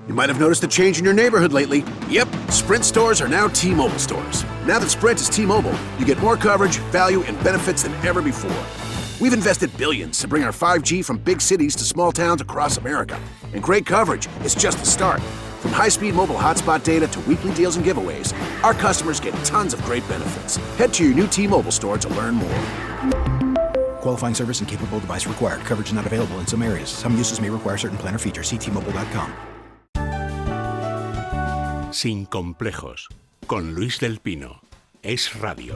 You might have noticed a change in your neighborhood lately. Yep, Sprint stores are now T-Mobile stores. Now that Sprint is T-Mobile, you get more coverage, value, and benefits than ever before. We've invested billions to bring our 5G from big cities to small towns across America. And great coverage is just the start. From high-speed mobile hotspot data to weekly deals and giveaways, our customers get tons of great benefits. Head to your new T-Mobile store to learn more. Qualifying service and capable device required. Coverage not available in some areas. Some uses may require certain plan or features. See T-Mobile.com. Sin complejos, con Luis del Pino. Es Radio.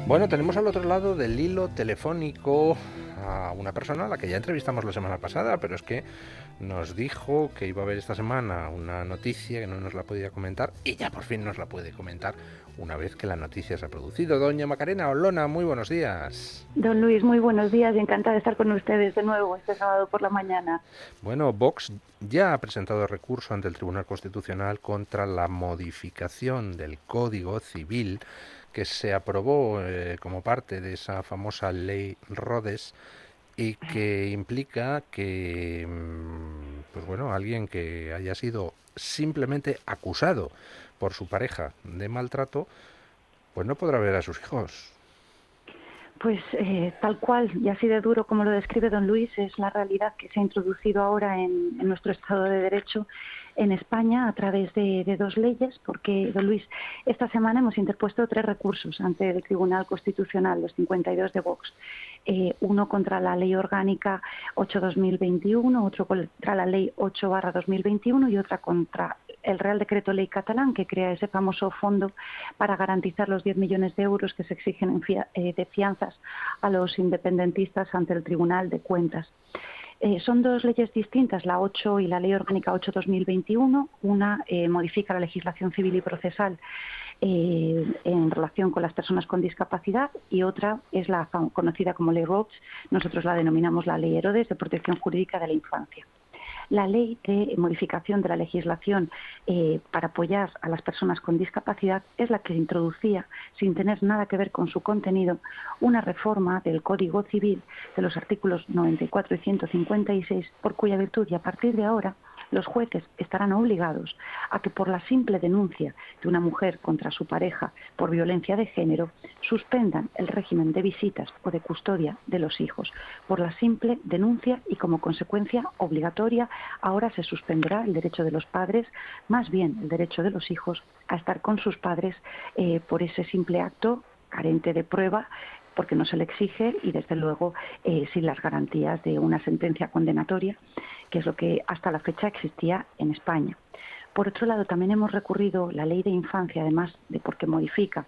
Bueno, tenemos al otro lado del hilo telefónico a una persona a la que ya entrevistamos la semana pasada, pero es que nos dijo que iba a haber esta semana una noticia que no nos la podía comentar y ya por fin nos la puede comentar una vez que la noticia se ha producido. Doña Macarena Olona, muy buenos días. Don Luis, muy buenos días y encantada de estar con ustedes de nuevo este sábado por la mañana. Bueno, Vox ya ha presentado recurso ante el Tribunal Constitucional contra la modificación del Código Civil que se aprobó como parte de esa famosa ley Rhodes y que implica que, pues bueno, alguien que haya sido simplemente acusado por su pareja de maltrato, pues no podrá ver a sus hijos. Pues tal cual, y así de duro como lo describe don Luis, es la realidad que se ha introducido ahora en nuestro Estado de Derecho en España a través de dos leyes, porque, don Luis, esta semana hemos interpuesto 3 recursos ante el Tribunal Constitucional, los 52 de Vox. Uno contra la Ley Orgánica 8/2021, otro contra la Ley 8/2021 y otra contra el Real Decreto Ley catalán, que crea ese famoso fondo para garantizar los 10 millones de euros que se exigen de fianzas a los independentistas ante el Tribunal de Cuentas. Son 2 leyes distintas, la 8 y la Ley Orgánica 8/2021. Una modifica la legislación civil y procesal en relación con las personas con discapacidad y otra es la conocida como Ley Rhodes, nosotros la denominamos la Ley Herodes de Protección Jurídica de la Infancia. La ley de modificación de la legislación para apoyar a las personas con discapacidad es la que introducía, sin tener nada que ver con su contenido, una reforma del Código Civil de los artículos 94 y 156, por cuya virtud y a partir de ahora los jueces estarán obligados a que por la simple denuncia de una mujer contra su pareja por violencia de género suspendan el régimen de visitas o de custodia de los hijos. Por la simple denuncia y como consecuencia obligatoria ahora se suspenderá el derecho de los padres, más bien el derecho de los hijos a estar con sus padres por ese simple acto carente de prueba, porque no se le exige y desde luego sin las garantías de una sentencia condenatoria, que es lo que hasta la fecha existía en España. Por otro lado, también hemos recurrido la ley de infancia, además de porque modifica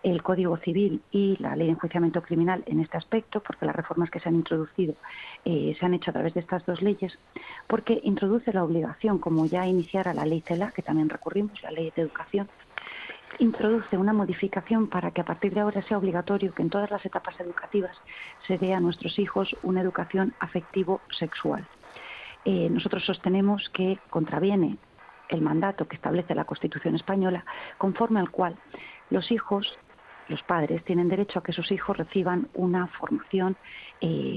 el Código Civil y la ley de enjuiciamiento criminal en este aspecto, porque las reformas que se han introducido se han hecho a través de estas 2 leyes, porque introduce la obligación, como ya iniciara la ley CELA, que también recurrimos, la ley de educación, introduce una modificación para que a partir de ahora sea obligatorio que en todas las etapas educativas se dé a nuestros hijos una educación afectivo-sexual. Nosotros sostenemos que contraviene el mandato que establece la Constitución española, conforme al cual los hijos, los padres, tienen derecho a que sus hijos reciban una formación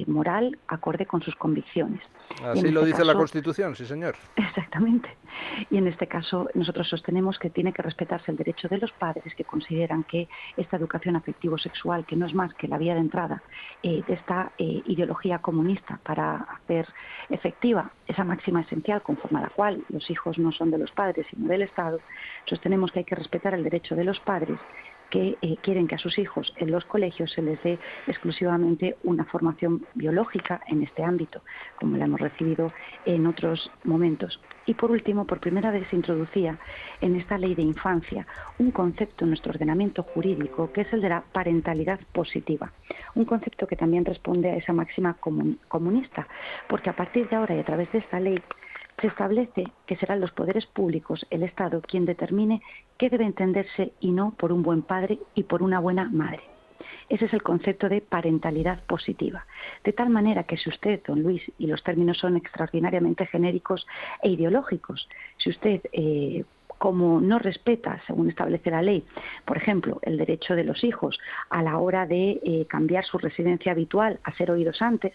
moral acorde con sus convicciones. Así lo dice la Constitución, sí señor. Exactamente. Y en este caso nosotros sostenemos que tiene que respetarse el derecho de los padres que consideran que esta educación afectivo-sexual, que no es más que la vía de entrada de esta ideología comunista para hacer efectiva esa máxima esencial conforme a la cual los hijos no son de los padres sino del Estado, sostenemos que hay que respetar el derecho de los padres que quieren que a sus hijos en los colegios se les dé exclusivamente una formación biológica en este ámbito, como la hemos recibido en otros momentos. Y por último, por primera vez se introducía en esta ley de infancia un concepto en nuestro ordenamiento jurídico que es el de la parentalidad positiva, un concepto que también responde a esa máxima comunista, porque a partir de ahora y a través de esta ley se establece que serán los poderes públicos, el Estado, quien determine qué debe entenderse y no por un buen padre y por una buena madre. Ese es el concepto de parentalidad positiva. De tal manera que si usted, don Luis, y los términos son extraordinariamente genéricos e ideológicos, si usted como no respeta, según establece la ley, por ejemplo, el derecho de los hijos a la hora de cambiar su residencia habitual a ser oídos antes,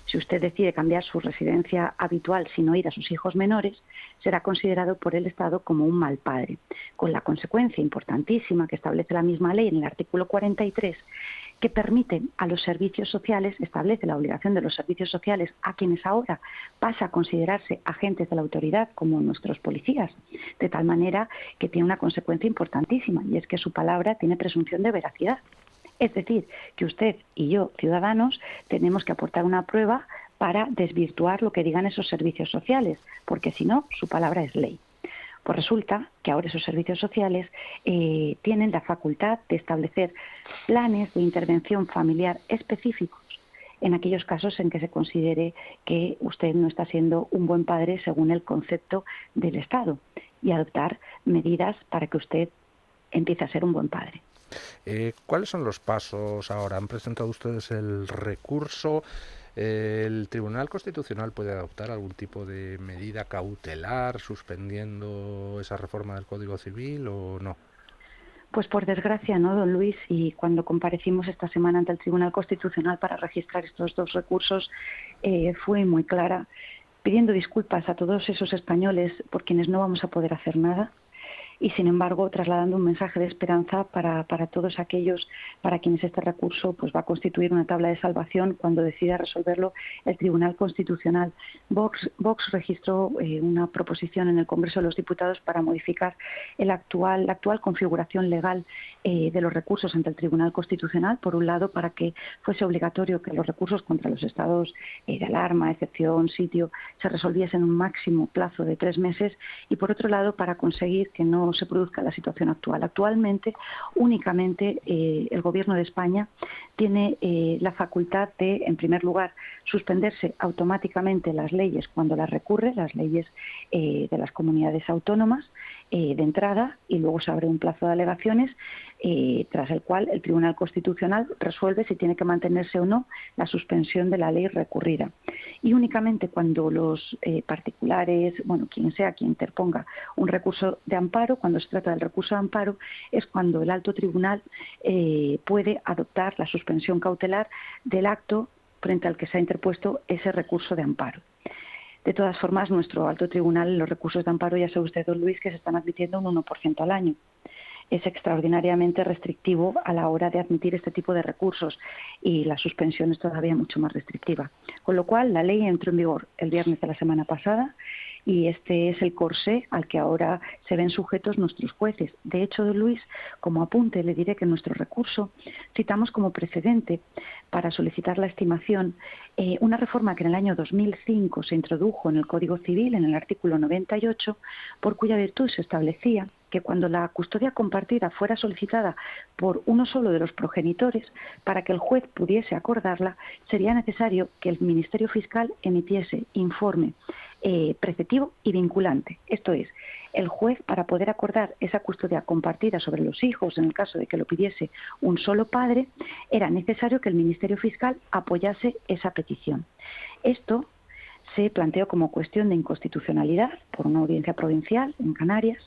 si usted decide cambiar su residencia habitual sin oír a sus hijos menores, será considerado por el Estado como un mal padre, con la consecuencia importantísima que establece la misma ley en el artículo 43, que permite a los servicios sociales, establece la obligación de los servicios sociales a quienes ahora pasa a considerarse agentes de la autoridad como nuestros policías, de tal manera que tiene una consecuencia importantísima, y es que su palabra tiene presunción de veracidad. Es decir, que usted y yo, ciudadanos, tenemos que aportar una prueba para desvirtuar lo que digan esos servicios sociales, porque si no, su palabra es ley. Pues resulta que ahora esos servicios sociales tienen la facultad de establecer planes de intervención familiar específicos en aquellos casos en que se considere que usted no está siendo un buen padre según el concepto del Estado, y adoptar medidas para que usted empiece a ser un buen padre. ¿Cuáles son los pasos ahora? ¿Han presentado ustedes el recurso? ¿El Tribunal Constitucional puede adoptar algún tipo de medida cautelar suspendiendo esa reforma del Código Civil o no? Pues por desgracia, ¿no, don Luis? Y cuando comparecimos esta semana ante el Tribunal Constitucional para registrar estos dos recursos, fue muy clara, pidiendo disculpas a todos esos españoles por quienes no vamos a poder hacer nada, y sin embargo trasladando un mensaje de esperanza para todos aquellos para quienes este recurso pues va a constituir una tabla de salvación cuando decida resolverlo el Tribunal Constitucional. Vox registró una proposición en el Congreso de los Diputados para modificar la actual configuración legal de los recursos ante el Tribunal Constitucional, por un lado para que fuese obligatorio que los recursos contra los estados de alarma, excepción, sitio, se resolviesen en un máximo plazo de 3 meses, y por otro lado para conseguir que no se produzca la situación actual. Actualmente, únicamente el Gobierno de España tiene la facultad de, en primer lugar, suspenderse automáticamente las leyes cuando las recurre, las leyes de las comunidades autónomas, de entrada, y luego se abre un plazo de alegaciones, tras el cual el Tribunal Constitucional resuelve si tiene que mantenerse o no la suspensión de la ley recurrida. Y únicamente cuando los particulares, quien sea quien interponga un recurso de amparo, cuando se trata del recurso de amparo, es cuando el alto tribunal puede adoptar la suspensión cautelar del acto frente al que se ha interpuesto ese recurso de amparo. De todas formas, nuestro alto tribunal, los recursos de amparo, ya sabe usted, don Luis, que se están admitiendo un 1% al año. Es extraordinariamente restrictivo a la hora de admitir este tipo de recursos, y la suspensión es todavía mucho más restrictiva. Con lo cual, la ley entró en vigor el viernes de la semana pasada, y este es el corsé al que ahora se ven sujetos nuestros jueces. De hecho, don Luis, como apunte, le diré que en nuestro recurso citamos como precedente para solicitar la estimación una reforma que en el año 2005 se introdujo en el Código Civil, en el artículo 98, por cuya virtud se establecía que cuando la custodia compartida fuera solicitada por uno solo de los progenitores, para que el juez pudiese acordarla, sería necesario que el Ministerio Fiscal emitiese informe preceptivo y vinculante. Esto es, el juez, para poder acordar esa custodia compartida sobre los hijos, en el caso de que lo pidiese un solo padre, era necesario que el Ministerio Fiscal apoyase esa petición. Esto se planteó como cuestión de inconstitucionalidad por una audiencia provincial en Canarias,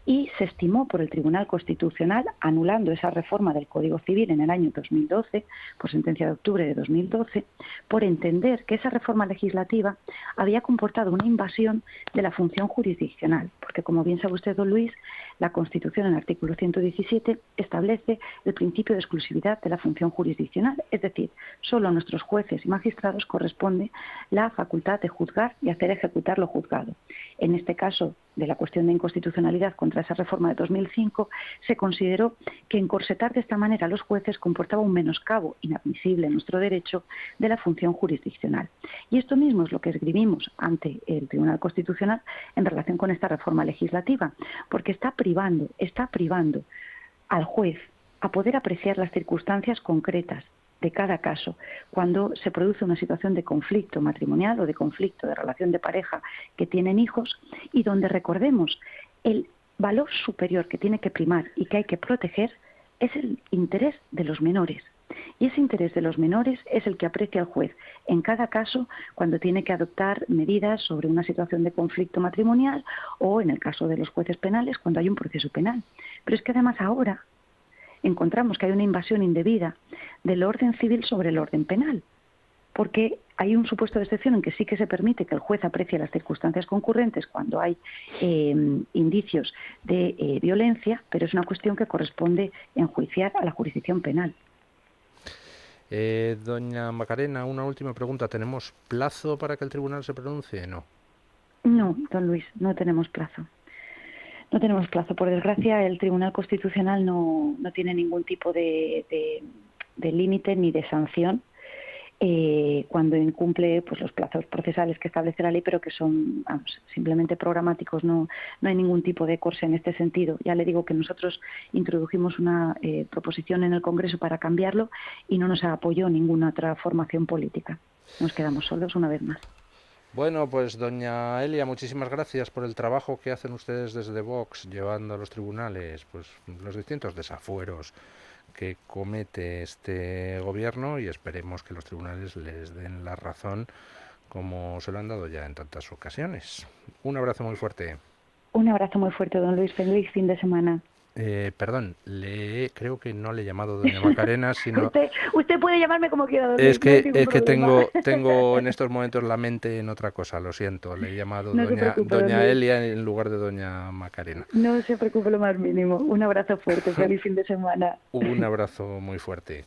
y se estimó por el Tribunal Constitucional, anulando esa reforma del Código Civil en el año 2012, por sentencia de octubre de 2012, por entender que esa reforma legislativa había comportado una invasión de la función jurisdiccional, porque como bien sabe usted, don Luis, la Constitución en el artículo 117 establece el principio de exclusividad de la función jurisdiccional, es decir, solo a nuestros jueces y magistrados corresponde la facultad de juzgar y hacer ejecutar lo juzgado. En este caso, de la cuestión de inconstitucionalidad contra esa reforma de 2005, se consideró que encorsetar de esta manera a los jueces comportaba un menoscabo inadmisible en nuestro derecho de la función jurisdiccional. Y esto mismo es lo que esgrimimos ante el Tribunal Constitucional en relación con esta reforma legislativa, porque está privando al juez a poder apreciar las circunstancias concretas de cada caso, cuando se produce una situación de conflicto matrimonial o de conflicto de relación de pareja que tienen hijos, y donde, recordemos, el valor superior que tiene que primar y que hay que proteger es el interés de los menores. Y ese interés de los menores es el que aprecia el juez en cada caso cuando tiene que adoptar medidas sobre una situación de conflicto matrimonial o, en el caso de los jueces penales, cuando hay un proceso penal. Pero es que además ahora encontramos que hay una invasión indebida del orden civil sobre el orden penal, porque hay un supuesto de excepción en que sí que se permite que el juez aprecie las circunstancias concurrentes cuando hay indicios de violencia, pero es una cuestión que corresponde enjuiciar a la jurisdicción penal. Doña Macarena, una última pregunta. ¿Tenemos plazo para que el tribunal se pronuncie? No. No, don Luis, no tenemos plazo. No tenemos plazo. Por desgracia, el Tribunal Constitucional no tiene ningún tipo de límite ni de sanción cuando incumple pues los plazos procesales que establece la ley, pero que son simplemente programáticos. No hay ningún tipo de corse en este sentido. Ya le digo que nosotros introdujimos una proposición en el Congreso para cambiarlo y no nos apoyó ninguna otra formación política. Nos quedamos solos una vez más. Bueno, pues doña Elia, muchísimas gracias por el trabajo que hacen ustedes desde Vox, llevando a los tribunales pues los distintos desafueros que comete este gobierno, y esperemos que los tribunales les den la razón como se lo han dado ya en tantas ocasiones. Un abrazo muy fuerte. Un abrazo muy fuerte, don Luis. Feliz fin de semana. Perdón, creo que no le he llamado doña Macarena, sino... usted puede llamarme como quiera, don Luis. Es que tengo en estos momentos la mente en otra cosa, lo siento. Le he llamado doña Elia en lugar de doña Macarena. No se preocupe lo más mínimo. Un abrazo fuerte, feliz fin de semana. Un abrazo muy fuerte.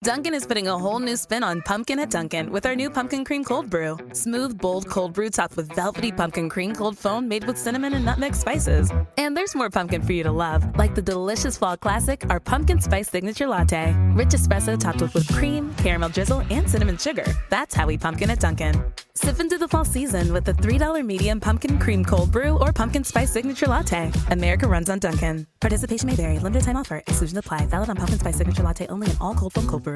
Dunkin' is putting a whole new spin on pumpkin at Dunkin' with our new Pumpkin Cream Cold Brew. Smooth, bold cold brew topped with velvety pumpkin cream cold foam made with cinnamon and nutmeg spices. And there's more pumpkin for you to love, like the delicious fall classic, our Pumpkin Spice Signature Latte. Rich espresso topped with whipped cream, caramel drizzle, and cinnamon sugar. That's how we pumpkin at Dunkin'. Sip into the fall season with the $3 medium Pumpkin Cream Cold Brew or Pumpkin Spice Signature Latte. America runs on Dunkin'. Participation may vary. Limited time offer. Exclusions apply. Valid on Pumpkin Spice Signature Latte only in all cold foam cold brew.